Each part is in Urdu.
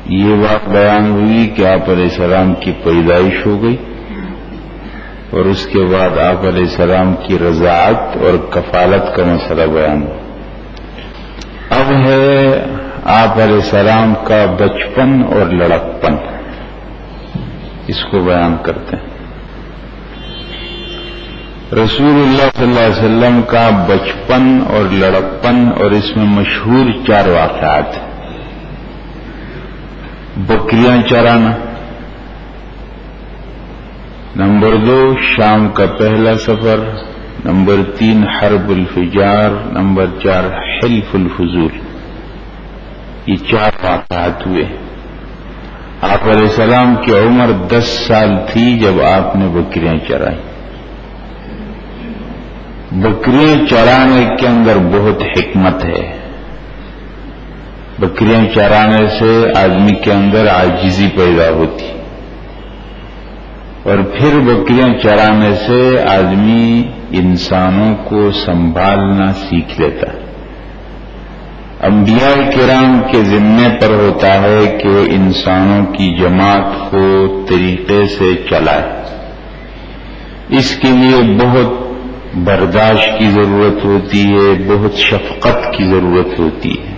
یہ بات بیان ہوئی کہ آپ علیہ السلام کی پیدائش ہو گئی اور اس کے بعد آپ علیہ السلام کی رضاعت اور کفالت کا مسئلہ بیان ہوا۔ اب ہے آپ علیہ السلام کا بچپن اور لڑکپن، اس کو بیان کرتے ہیں۔ رسول اللہ صلی اللہ علیہ وسلم کا بچپن اور لڑکپن، اور اس میں مشہور 4 واقعات ہیں۔ بکریاں چرانا، نمبر 2 شام کا پہلا سفر، نمبر 3 حرب الفجار، نمبر 4 حلف الفضول۔ یہ 4 واقعات ہوئے۔ آپ علیہ السلام کی عمر 10 سال تھی جب آپ نے بکریاں چرائی۔ بکریاں چرانے کے اندر بہت حکمت ہے۔ بکریاں چرانے سے آدمی کے اندر عاجزی پیدا ہوتی، اور پھر بکریاں چرانے سے آدمی انسانوں کو سنبھالنا سیکھ لیتا ہے۔ انبیاء کرام کے ذمے پر ہوتا ہے کہ وہ انسانوں کی جماعت کو طریقے سے چلائے۔ اس کے لیے بہت برداشت کی ضرورت ہوتی ہے، بہت شفقت کی ضرورت ہوتی ہے۔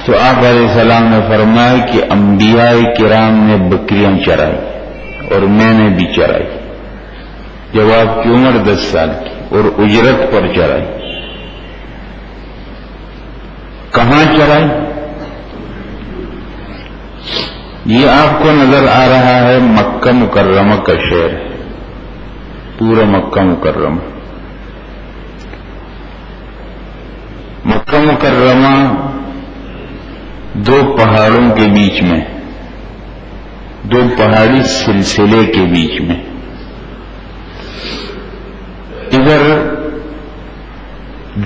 تو آپ علیہ السلام نے فرمایا کہ انبیاء کرام نے بکریاں چرائی اور میں نے بھی چرائی، جب آپ کی عمر 10 سال کی، اور اجرت پر چرائی۔ کہاں چرائی؟ یہ آپ کو نظر آ رہا ہے مکہ مکرمہ کا شہر، پورا مکہ مکرمہ۔ مکہ مکرمہ 2 پہاڑوں کے بیچ میں، 2 پہاڑی سلسلے کے بیچ میں۔ ادھر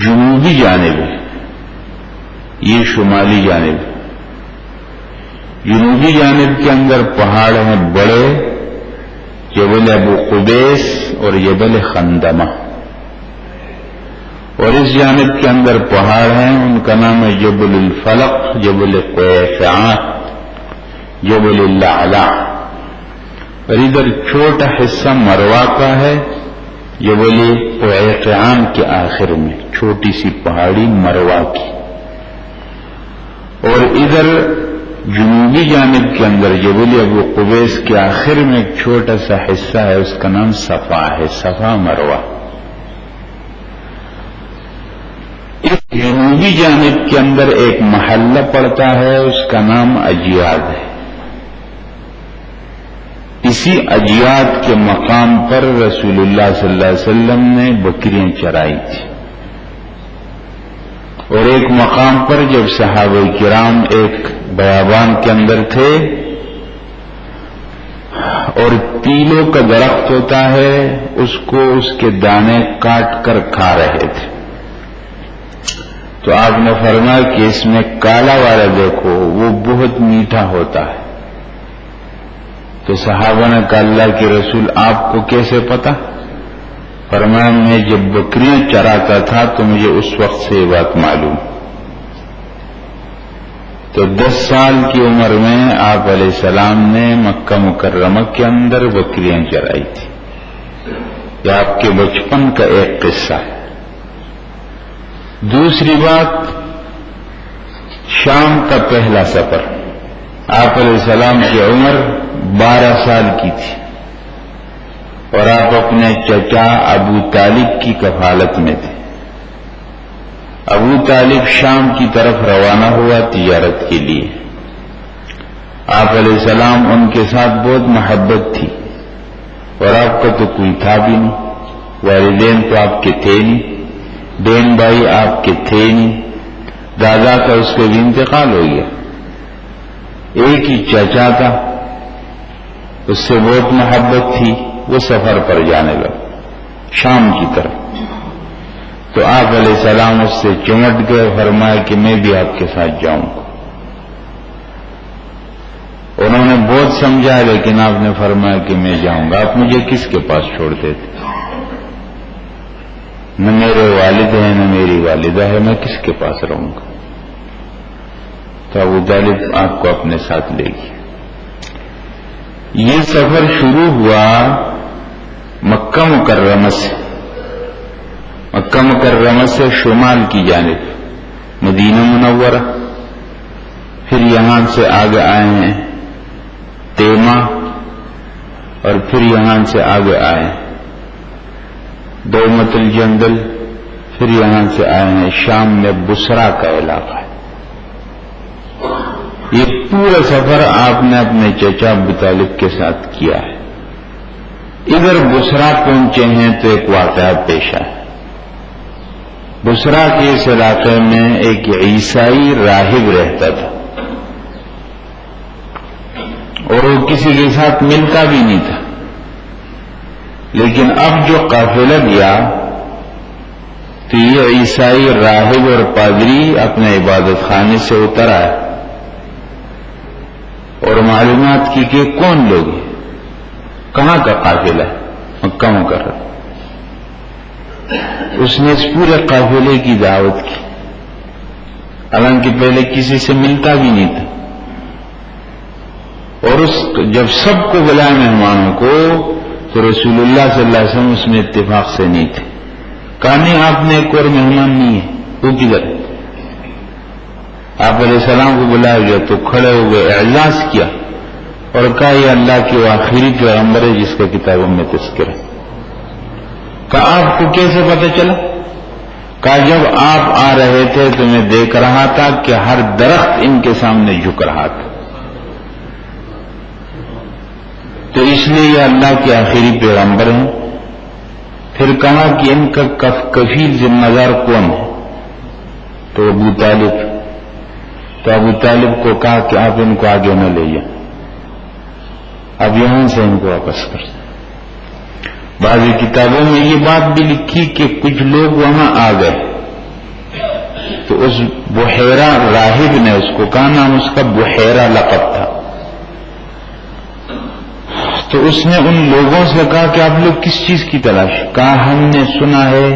جنوبی جانب ہے، یہ شمالی جانب۔ جنوبی جانب کے اندر پہاڑ ہیں بڑے، جبل ابو قبیس اور جبل خندمہ، اور اس جانب کے اندر پہاڑ ہیں، ان کا نام ہے جبل الفلق، جبل قیفعان، جبل اللعلع، اور ادھر چھوٹا حصہ مروا کا ہے، جبل قیفعان کے آخر میں چھوٹی سی پہاڑی مروا کی، اور ادھر جنوبی جانب کے اندر جبل ابو قبیس کے آخر میں ایک چھوٹا سا حصہ ہے، اس کا نام صفا ہے، صفا مروا۔ اس جنوبی جانب کے اندر ایک محلہ پڑتا ہے، اس کا نام اجیاد ہے۔ اسی اجیاد کے مقام پر رسول اللہ صلی اللہ علیہ وسلم نے بکریاں چرائی تھی، اور ایک مقام پر جب صحابہ کرام ایک بیابان کے اندر تھے اور پیلوں کا درخت ہوتا ہے، اس کو اس کے دانے کاٹ کر کھا رہے تھے، تو آپ نے فرمایا کہ اس میں کالا والا دیکھو، وہ بہت میٹھا ہوتا ہے۔ تو صحابہ نے کہا اللہ کے رسول آپ کو کیسے پتا؟ فرمایا میں جب بکریاں چراتا تھا تو مجھے اس وقت سے یہ بات معلوم۔ تو 10 سال کی عمر میں آپ علیہ السلام نے مکہ مکرمہ کے اندر بکریاں چرائی تھی۔ یہ آپ کے بچپن کا ایک قصہ ہے۔ دوسری بات، شام کا پہلا سفر۔ آپ علیہ السلام کی عمر 12 سال کی تھی، اور آپ اپنے چچا ابو طالب کی کفالت میں تھے۔ ابو طالب شام کی طرف روانہ ہوا تجارت کے لیے۔ آپ علیہ السلام ان کے ساتھ بہت محبت تھی، اور آپ کا تو کوئی تھا بھی نہیں، والدین تو آپ کے تھے نہیں، بہن بھائی آپ کے تھے نہیں، دادا کا اس کا بھی انتقال ہو گیا، ایک ہی چچا تھا، اس سے بہت محبت تھی۔ وہ سفر پر جانے لگا شام کی طرف، تو آپ علیہ السلام اس سے چمٹ گئے، فرمایا کہ میں بھی آپ کے ساتھ جاؤں گا۔ انہوں نے بہت سمجھا، لیکن آپ نے فرمایا کہ میں جاؤں گا۔ آپ مجھے کس کے پاس چھوڑتے تھے؟ نہ میرے والد ہیں نہ میری والدہ ہے، میں کس کے پاس رہوں گا؟ تو ابو طالب آپ کو اپنے ساتھ لے گی۔ یہ سفر شروع ہوا مکہ مکرمہ سے، مکہ مکرمہ سے شمال کی جانب مدینہ منورہ، پھر یہاں سے آگے آئے ہیں تیمہ، اور پھر یہاں سے آگے آئے ہیں دومت الجندل، پھر یہاں سے آئے ہیں شام میں بصرہ کا علاقہ ہے۔ یہ پورا سفر آپ نے اپنے چچا ابو طالب کے ساتھ کیا ہے۔ ادھر بصرہ پہنچے ہیں تو ایک واقعہ پیش آیا۔ بصرہ کے اس علاقے میں ایک عیسائی راہب رہتا تھا، اور وہ کسی کے ساتھ ملتا بھی نہیں تھا، لیکن اب جو قافلہ گیا تو یہ عیسائی راہب اور پادری اپنے عبادت خانے سے اتر آئے اور معلومات کی کہ کون لوگ ہیں، کہاں کا قافلہ ہے، مکہ مکرمہ۔ اس نے اس پورے قافلے کی دعوت کی، حالانکہ پہلے کسی سے ملتا بھی نہیں تھا، اور جب سب کو بلایا مہمانوں کو تو رسول اللہ صلی اللہ علیہ وسلم اس میں اتفاق سے نہیں تھے۔ کہا نہیں، آپ نے ایک اور مہمان نہیں ہے، وہ کدھر؟ آپ علیہ السلام کو بلایا گیا تو کھڑے ہو گئے، اعزاز کیا اور کہا یہ اللہ کے آخری پیغمبر ہے جس کا کتابوں میں تذکرہ ہے۔ کہا آپ کو کیسے پتہ چلا؟ کہا جب آپ آ رہے تھے تو میں دیکھ رہا تھا کہ ہر درخت ان کے سامنے جھک رہا تھا، تو اس لیے یہ اللہ کے آخری پیغمبر ہیں۔ پھر کہا کہ ان کا کفیل ذمہ دار کون ہے؟ تو ابو طالب۔ تو ابو طالب کو کہا کہ آپ ان کو آگے نہ لے جائیں، اب یہاں سے ان کو واپس کر دیں۔ بعض کتابوں میں یہ بات بھی لکھی کہ کچھ لوگ وہاں آ گئے تو اس بحیرہ راہب نے اس کو کہا، نام اس کا بحیرہ لقب تھا، تو اس نے ان لوگوں سے کہا کہ آپ لوگ کس چیز کی تلاش؟ کہا ہم نے سنا ہے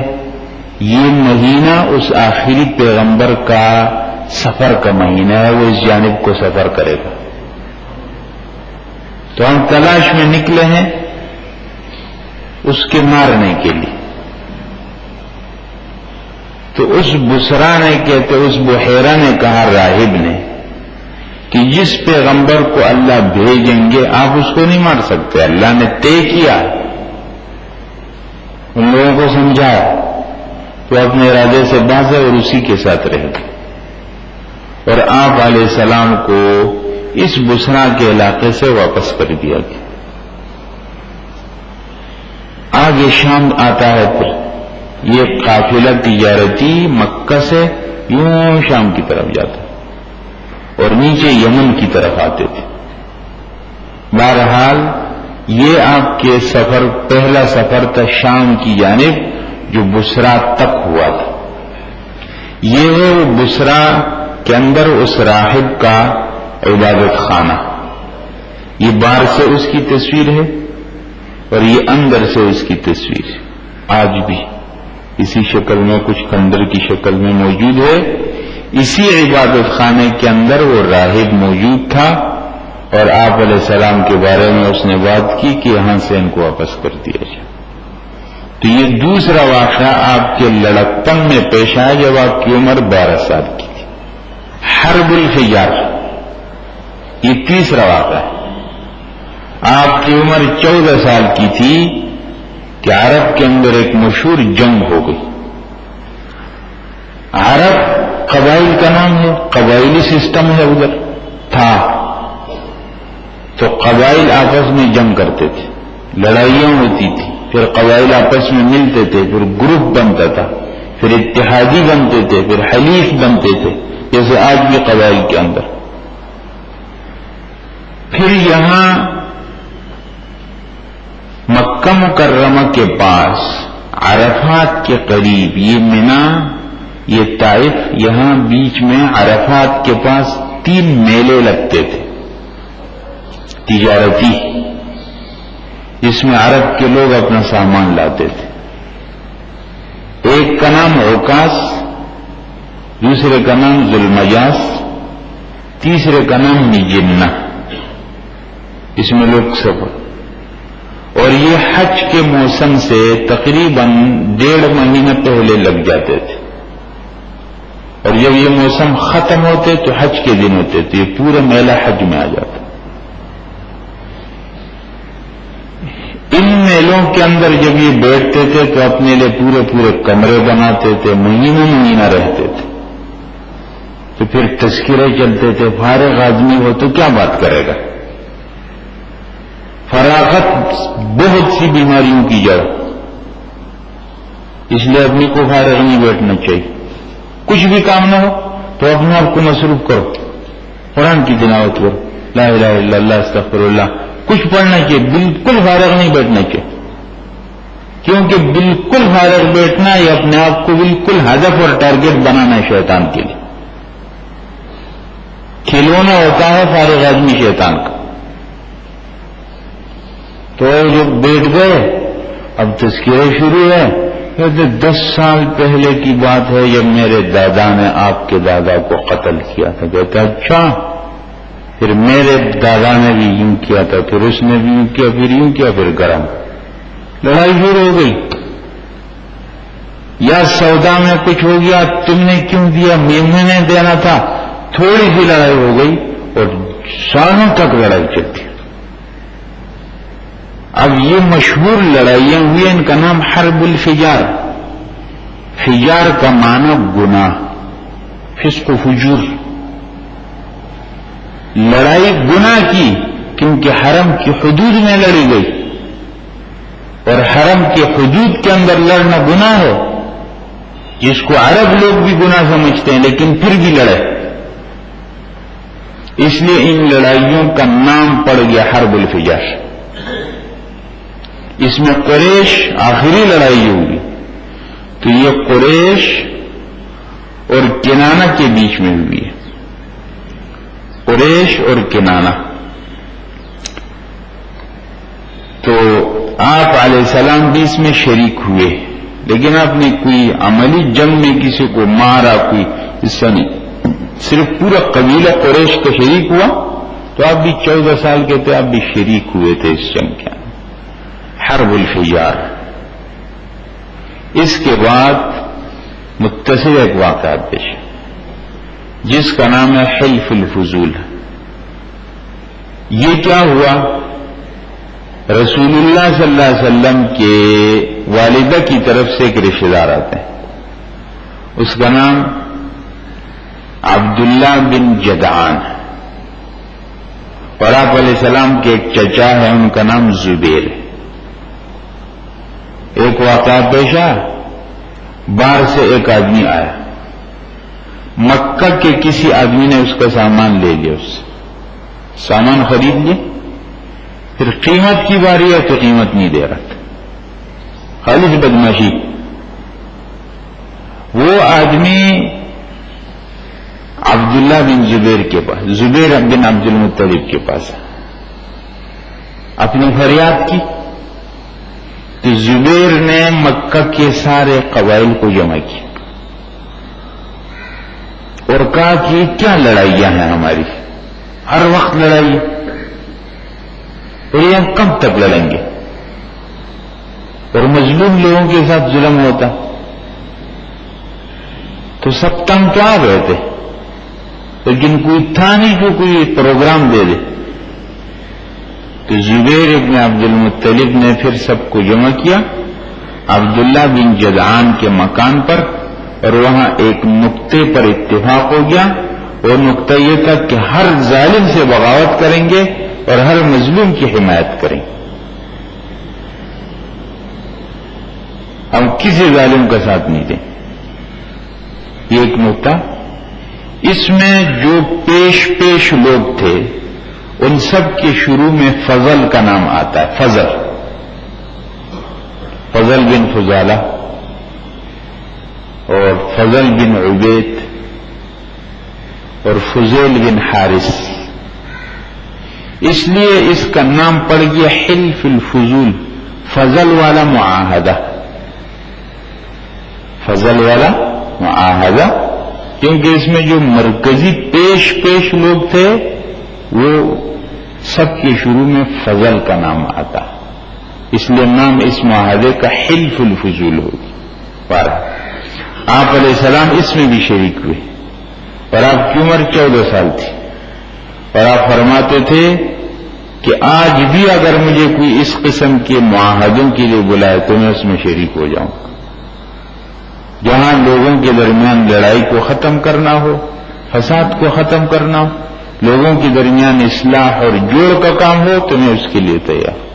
یہ مہینہ اس آخری پیغمبر کا سفر کا مہینہ ہے، وہ اس جانب کو سفر کرے گا، تو ہم تلاش میں نکلے ہیں اس کے مارنے کے لیے۔ تو اس بصرہ نے کہتے اس بحیرہ نے کہا راہب نے کہ جس پیغمبر کو اللہ بھیجیں گے آپ اس کو نہیں مار سکتے، اللہ نے طے کیا۔ ان لوگوں کو سمجھایا تو اپنے ارادے سے باز اور اسی کے ساتھ رہ گئے، اور آپ علیہ السلام کو اس بصرہ کے علاقے سے واپس کر دیا گیا۔ آگے شام آتا ہے، پھر یہ قافلہ تجارتی مکہ سے یوں شام کی طرف جاتا اور نیچے یمن کی طرف آتے تھے۔ بہرحال یہ آپ کے سفر پہلا سفر تھا شام کی جانب جو بصرہ تک ہوا تھا۔ یہ ہے وہ بصرہ کے اندر اس راہب کا عبادت خانہ، یہ باہر سے اس کی تصویر ہے اور یہ اندر سے اس کی تصویر ہے، آج بھی اسی شکل میں کچھ کھنڈر کی شکل میں موجود ہے۔ اسی عبادت خانے کے اندر وہ راہب موجود تھا اور آپ علیہ السلام کے بارے میں اس نے بات کی کہ یہاں سے ان کو واپس کر دیا جائے۔ تو یہ دوسرا واقعہ آپ کے لڑکپن میں پیش آیا جب آپ کی عمر 12 سال کی تھی، حرب الفجار۔ یہ تیسرا واقعہ ہے، آپ کی عمر 14 سال کی تھی کہ عرب کے اندر ایک مشہور جنگ ہو گئی۔ عرب قبائل کا نام ہے، قبائلی سسٹم ہے ادھر تھا، تو قبائل آپس میں جنگ کرتے تھے، لڑائیاں ہوتی تھی، پھر قبائل آپس میں ملتے تھے، پھر گروپ بنتا تھا، پھر اتحادی بنتے تھے، پھر حلیف بنتے تھے، جیسے آج بھی قبائل کے اندر۔ پھر یہاں مکہ مکرمہ کے پاس عرفات کے قریب یہ منا، یہ طائف، یہاں بیچ میں عرفات کے پاس 3 میلے لگتے تھے تجارتی، جس میں عرب کے لوگ اپنا سامان لاتے تھے۔ ایک کا نام عکاس، دوسرے کا نام ذوالمجاز، تیسرے کا نام مجنہ، اس میں لوگ سفر، اور یہ حج کے موسم سے تقریباً 1.5 مہینے پہلے لگ جاتے تھے، اور جب یہ موسم ختم ہوتے تو حج کے دن ہوتے تو یہ پورا میلہ حج میں آ جاتا۔ ان میلوں کے اندر جب یہ بیٹھتے تھے تو اپنے لیے پورے پورے کمرے بناتے تھے، مہینہ رہتے تھے، تو پھر تذکرے چلتے تھے۔ فارغ آدمی ہو تو کیا بات کرے گا؟ فراغت بہت سی بیماریوں کی جڑ، اس لیے آدمی کو فارغ نہیں بیٹھنا چاہیے۔ کچھ بھی کام نہ ہو تو اپنے آپ کو مصروف کرو، قرآن کی تلاوت کرو، لا الہ الا اللہ استغفر اللہ، کچھ پڑھنا چاہیے، بالکل فارغ نہیں بیٹھنا چاہیے، کیونکہ بالکل فارغ بیٹھنا یہ اپنے آپ کو بالکل ہدف اور ٹارگٹ بنانا ہے شیطان کے لیے۔ کھلونا ہوتا ہے فارغ آدمی شیطان کا۔ تو جب بیٹھ گئے، اب تذکرہ شروع ہے، 10 سال پہلے کی بات ہے جب میرے دادا نے آپ کے دادا کو قتل کیا تھا۔ کہتا اچھا، پھر میرے دادا نے بھی یوں کیا تھا، پھر اس نے بھی یوں کیا، پھر یوں کیا، پھر گرم لڑائی شروع ہو گئی۔ یا سودا میں کچھ ہو گیا، تم نے کیوں دیا، میں نے دینا تھا، تھوڑی سی لڑائی ہو گئی اور سالوں تک لڑائی چلتی۔ اب یہ مشہور لڑائیاں ہوئی، ان کا نام حرب الفجار۔ فجار کا معنی گناہ، فسق و فجور۔ لڑائی گناہ کی کیونکہ حرم کی حدود میں لڑی گئی، اور حرم کی حدود کے اندر لڑنا گناہ ہے، جس کو عرب لوگ بھی گناہ سمجھتے ہیں، لیکن پھر بھی لڑے، اس لیے ان لڑائیوں کا نام پڑ گیا حرب الفجار۔ اس میں قریش آخری لڑائی ہوگی، تو یہ قریش اور کنانہ کے بیچ میں ہوئی ہے، قریش اور کنانہ۔ تو آپ علیہ السلام بھی اس میں شریک ہوئے، لیکن آپ نے کوئی عملی جنگ میں کسی کو مارا، کوئی حصہ نہیں، صرف پورا قبیلہ قریش کا شریک ہوا۔ تو آپ بھی 14 سال کے تھے، آپ بھی شریک ہوئے تھے اس جنگ کے۔ حرب الفجار۔ اس کے بعد متصل ایک واقعہ پیش جس کا نام ہے حلف الفضول۔ یہ کیا ہوا؟ رسول اللہ صلی اللہ علیہ وسلم کے والدہ کی طرف سے ایک رشتہ دار آتے ہیں، اس کا نام عبداللہ بن جدعان، اور آپ علیہ السلام کے ایک چچا ہے، ان کا نام زبیر۔ ایک واقعہ پیش آیا، باہر سے ایک آدمی آیا، مکہ کے کسی آدمی نے اس کا سامان لے لیا، اس سے سامان خرید لیا، پھر قیمت کی باری ہے تو قیمت نہیں دے رہا تھا، خالص بدماشی۔ وہ آدمی عبداللہ بن زبیر کے پاس، زبیر بن عبد المطلب کے پاس اپنی فریاد کی، تو زبیر نے مکہ کے سارے قبائل کو جمع کیا اور کہا کہ کیا لڑائیاں ہیں ہماری، ہر وقت لڑائی، اور یہ ہم کب تک لڑیں گے؟ اور مظلوم لوگوں کے ساتھ ظلم ہوتا، تو سب تنگ تو آ گئے تھے، لیکن کوئی تھا نہیں جو کوئی پروگرام دے دے۔ تو زبیر ابن عبد المطلب نے پھر سب کو جمع کیا عبداللہ بن جدعان کے مکان پر، اور وہاں ایک نقطے پر اتفاق ہو گیا، اور نقطہ یہ تھا کہ ہر ظالم سے بغاوت کریں گے اور ہر مظلوم کی حمایت کریں گے، ہم کسی ظالم کا ساتھ نہیں دیں۔ یہ ایک نقطہ۔ اس میں جو پیش لوگ تھے ان سب کے شروع میں فضل کا نام آتا ہے، فضل بن فضالہ اور فضل بن عبید اور فضیل بن حارث، اس لیے اس کا نام پڑ گیا حلف الفضول، فضل والا معاہدہ، فضل والا معاہدہ، کیونکہ اس میں جو مرکزی پیش لوگ تھے وہ سب کے شروع میں فضل کا نام آتا، اس لیے نام اس معاہدے کا حلف الفضول ہوگی۔ آپ علیہ السلام اس میں بھی شریک ہوئے، اور آپ کی عمر 14 سال تھی، اور آپ فرماتے تھے کہ آج بھی اگر مجھے کوئی اس قسم کے معاہدوں کے لیے بلائے تو میں اس میں شریک ہو جاؤں گا، جہاں لوگوں کے درمیان لڑائی کو ختم کرنا ہو، فساد کو ختم کرنا ہو، لوگوں کے درمیان اصلاح اور جوڑ کا کام ہو، تو میں اس کے لیے تیار۔